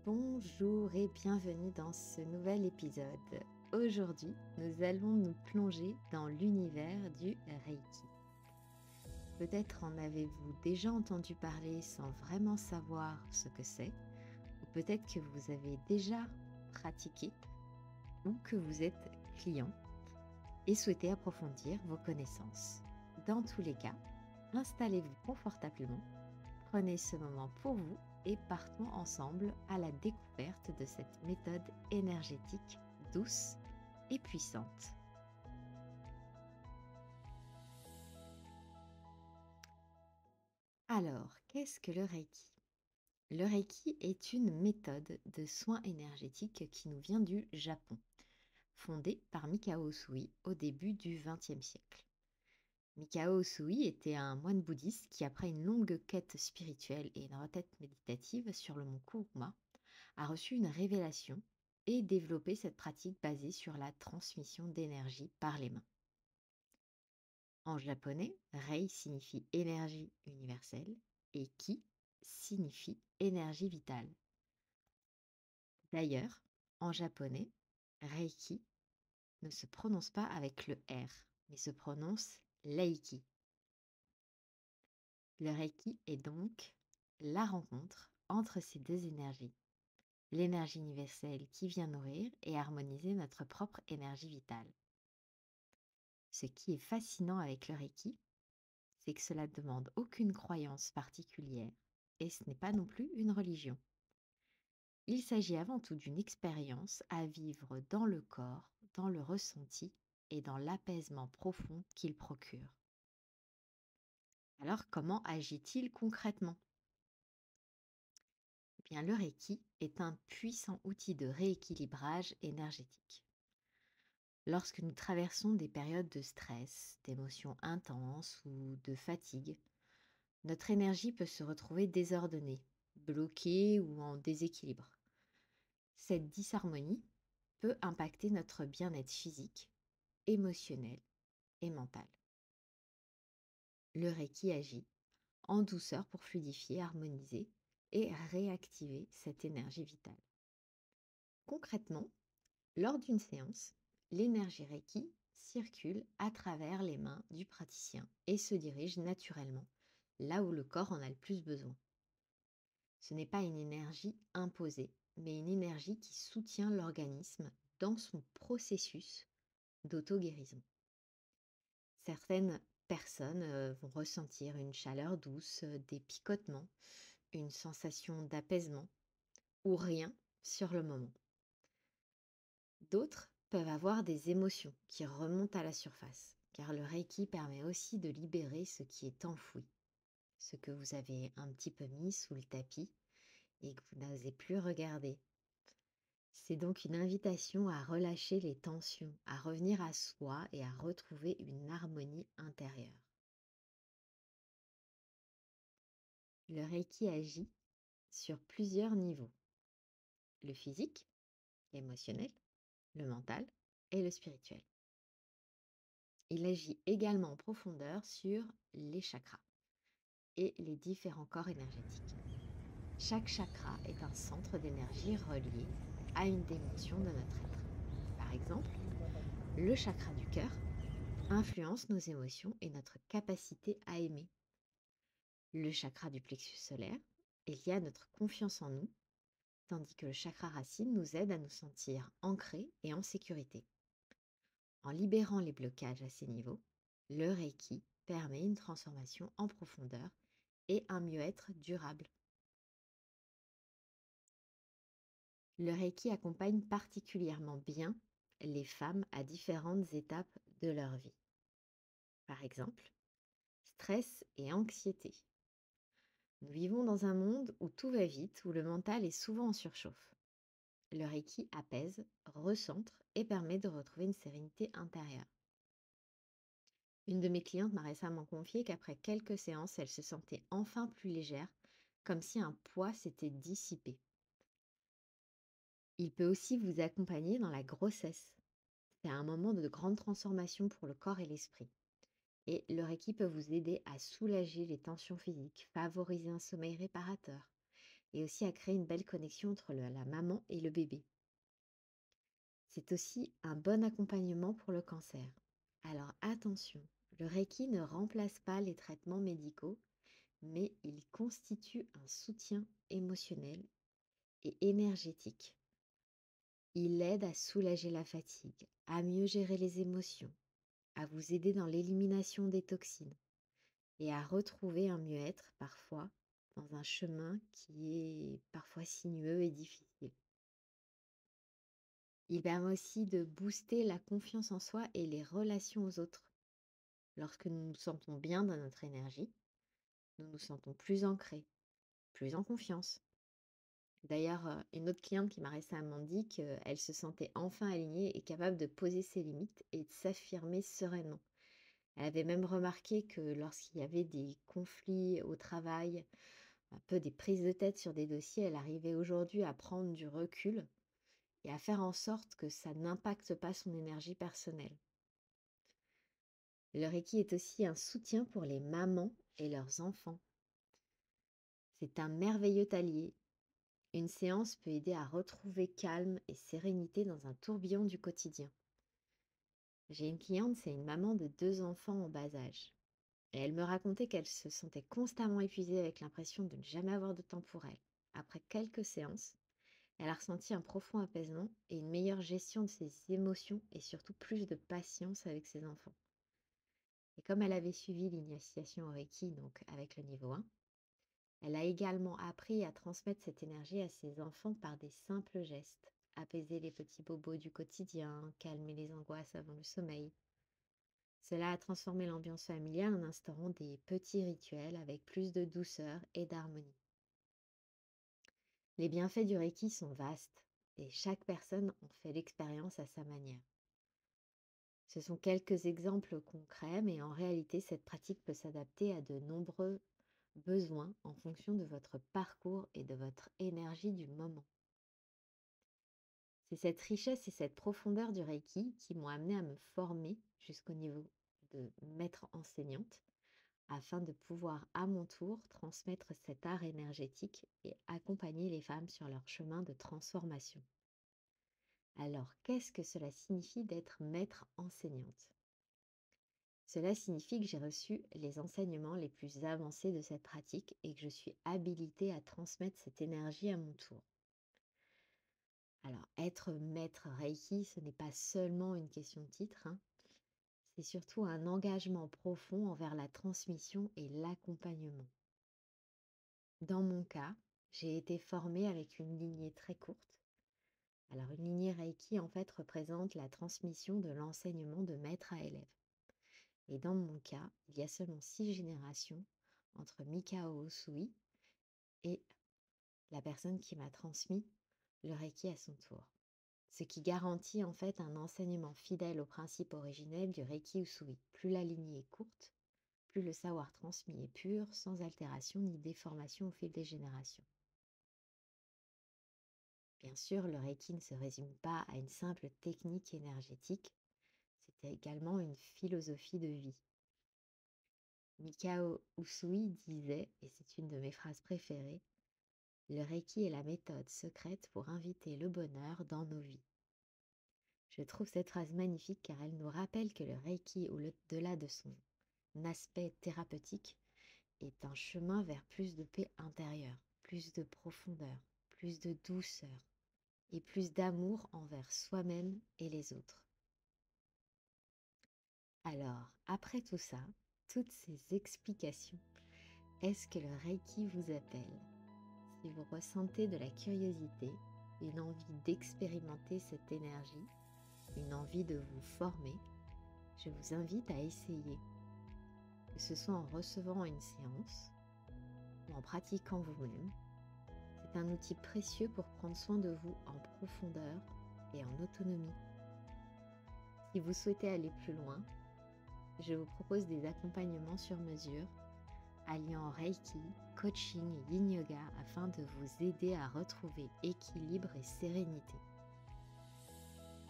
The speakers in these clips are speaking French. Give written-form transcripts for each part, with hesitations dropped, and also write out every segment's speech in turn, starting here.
Bonjour et bienvenue dans ce nouvel épisode. Aujourd'hui, nous allons nous plonger dans l'univers du Reiki. Peut-être en avez-vous déjà entendu parler sans vraiment savoir ce que c'est, ou peut-être que vous avez déjà pratiqué ou que vous êtes client et souhaitez approfondir vos connaissances. Dans tous les cas, installez-vous confortablement, prenez ce moment pour vous et partons ensemble à la découverte de cette méthode énergétique douce et puissante. Alors, qu'est-ce que le Reiki? Le Reiki est une méthode de soins énergétiques qui nous vient du Japon, fondée par Mikao Usui au début du XXe siècle. Mikao Usui était un moine bouddhiste qui, après une longue quête spirituelle et une retraite méditative sur le mont Kuruma, a reçu une révélation et développé cette pratique basée sur la transmission d'énergie par les mains. En japonais, Rei signifie énergie universelle et Ki signifie énergie vitale. D'ailleurs, en japonais, Reiki ne se prononce pas avec le R, mais se prononce Reiki. Le Reiki est donc la rencontre entre ces deux énergies. L'énergie universelle qui vient nourrir et harmoniser notre propre énergie vitale. Ce qui est fascinant avec le Reiki, c'est que cela ne demande aucune croyance particulière et ce n'est pas non plus une religion. Il s'agit avant tout d'une expérience à vivre dans le corps, dans le ressenti et dans l'apaisement profond qu'il procure. Alors comment agit-il concrètement? Eh bien, le Reiki est un puissant outil de rééquilibrage énergétique. Lorsque nous traversons des périodes de stress, d'émotions intenses ou de fatigue, notre énergie peut se retrouver désordonnée, bloquée ou en déséquilibre. Cette disharmonie peut impacter notre bien-être physique, émotionnel et mental. Le Reiki agit en douceur pour fluidifier, harmoniser et réactiver cette énergie vitale. Concrètement, lors d'une séance, l'énergie Reiki circule à travers les mains du praticien et se dirige naturellement là où le corps en a le plus besoin. Ce n'est pas une énergie imposée, mais une énergie qui soutient l'organisme dans son processus d'auto-guérison. Certaines personnes vont ressentir une chaleur douce, des picotements, une sensation d'apaisement ou rien sur le moment. D'autres peuvent avoir des émotions qui remontent à la surface, car le Reiki permet aussi de libérer ce qui est enfoui, ce que vous avez un petit peu mis sous le tapis et que vous n'osez plus regarder. C'est donc une invitation à relâcher les tensions, à revenir à soi et à retrouver une harmonie intérieure. Le Reiki agit sur plusieurs niveaux: le physique, l'émotionnel, le mental et le spirituel. Il agit également en profondeur sur les chakras et les différents corps énergétiques. Chaque chakra est un centre d'énergie relié à une dimension de notre être. Par exemple, le chakra du cœur influence nos émotions et notre capacité à aimer. Le chakra du plexus solaire est lié à notre confiance en nous, tandis que le chakra racine nous aide à nous sentir ancrés et en sécurité. En libérant les blocages à ces niveaux, le Reiki permet une transformation en profondeur et un mieux-être durable. Le Reiki accompagne particulièrement bien les femmes à différentes étapes de leur vie. Par exemple, stress et anxiété. Nous vivons dans un monde où tout va vite, où le mental est souvent en surchauffe. Le Reiki apaise, recentre et permet de retrouver une sérénité intérieure. Une de mes clientes m'a récemment confié qu'après quelques séances, elle se sentait enfin plus légère, comme si un poids s'était dissipé. Il peut aussi vous accompagner dans la grossesse. C'est un moment de grande transformation pour le corps et l'esprit. Et le Reiki peut vous aider à soulager les tensions physiques, favoriser un sommeil réparateur et aussi à créer une belle connexion entre la maman et le bébé. C'est aussi un bon accompagnement pour le cancer. Alors attention, le Reiki ne remplace pas les traitements médicaux, mais il constitue un soutien émotionnel et énergétique. Il aide à soulager la fatigue, à mieux gérer les émotions, à vous aider dans l'élimination des toxines et à retrouver un mieux-être parfois dans un chemin qui est parfois sinueux et difficile. Il permet aussi de booster la confiance en soi et les relations aux autres. Lorsque nous nous sentons bien dans notre énergie, nous nous sentons plus ancrés, plus en confiance. D'ailleurs, une autre cliente qui m'a récemment dit qu'elle se sentait enfin alignée et capable de poser ses limites et de s'affirmer sereinement. Elle avait même remarqué que lorsqu'il y avait des conflits au travail, un peu des prises de tête sur des dossiers, elle arrivait aujourd'hui à prendre du recul et à faire en sorte que ça n'impacte pas son énergie personnelle. Le Reiki est aussi un soutien pour les mamans et leurs enfants. C'est un merveilleux allié. Une séance peut aider à retrouver calme et sérénité dans un tourbillon du quotidien. J'ai une cliente, c'est une maman de 2 enfants en bas âge. Et elle me racontait qu'elle se sentait constamment épuisée avec l'impression de ne jamais avoir de temps pour elle. Après quelques séances, elle a ressenti un profond apaisement et une meilleure gestion de ses émotions et surtout plus de patience avec ses enfants. Et comme elle avait suivi l'initiation au Reiki, donc avec le niveau 1, elle a également appris à transmettre cette énergie à ses enfants par des simples gestes. Apaiser les petits bobos du quotidien, calmer les angoisses avant le sommeil. Cela a transformé l'ambiance familiale en instaurant des petits rituels avec plus de douceur et d'harmonie. Les bienfaits du Reiki sont vastes et chaque personne en fait l'expérience à sa manière. Ce sont quelques exemples concrets, mais en réalité, cette pratique peut s'adapter à de nombreux besoins en fonction de votre parcours et de votre énergie du moment. C'est cette richesse et cette profondeur du Reiki qui m'ont amené à me former jusqu'au niveau de maître enseignante afin de pouvoir à mon tour transmettre cet art énergétique et accompagner les femmes sur leur chemin de transformation. Alors, qu'est-ce que cela signifie d'être maître enseignante? Cela signifie que j'ai reçu les enseignements les plus avancés de cette pratique et que je suis habilitée à transmettre cette énergie à mon tour. Alors, être maître Reiki, ce n'est pas seulement une question de titre, hein. C'est surtout un engagement profond envers la transmission et l'accompagnement. Dans mon cas, j'ai été formée avec une lignée très courte. Alors, une lignée Reiki, en fait, représente la transmission de l'enseignement de maître à élève. Et dans mon cas, il y a seulement 6 générations entre Mikao Usui et la personne qui m'a transmis le Reiki à son tour. Ce qui garantit en fait un enseignement fidèle au principe originel du Reiki Usui. Plus la lignée est courte, plus le savoir transmis est pur, sans altération ni déformation au fil des générations. Bien sûr, le Reiki ne se résume pas à une simple technique énergétique, c'est également une philosophie de vie. Mikao Usui disait, et c'est une de mes phrases préférées, le Reiki est la méthode secrète pour inviter le bonheur dans nos vies. Je trouve cette phrase magnifique car elle nous rappelle que le Reiki, au-delà de son aspect thérapeutique, est un chemin vers plus de paix intérieure, plus de profondeur, plus de douceur et plus d'amour envers soi-même et les autres. Alors, après tout ça, toutes ces explications, est-ce que le Reiki vous appelle? Si vous ressentez de la curiosité, une envie d'expérimenter cette énergie, une envie de vous former, je vous invite à essayer, que ce soit en recevant une séance ou en pratiquant vous-même. C'est un outil précieux pour prendre soin de vous en profondeur et en autonomie. Si vous souhaitez aller plus loin, je vous propose des accompagnements sur mesure, alliant Reiki, coaching et Yin Yoga afin de vous aider à retrouver équilibre et sérénité.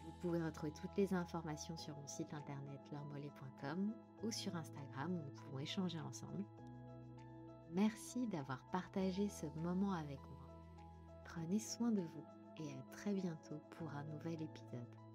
Vous pouvez retrouver toutes les informations sur mon site internet leurmollet.com ou sur Instagram où nous pouvons échanger ensemble. Merci d'avoir partagé ce moment avec moi. Prenez soin de vous et à très bientôt pour un nouvel épisode.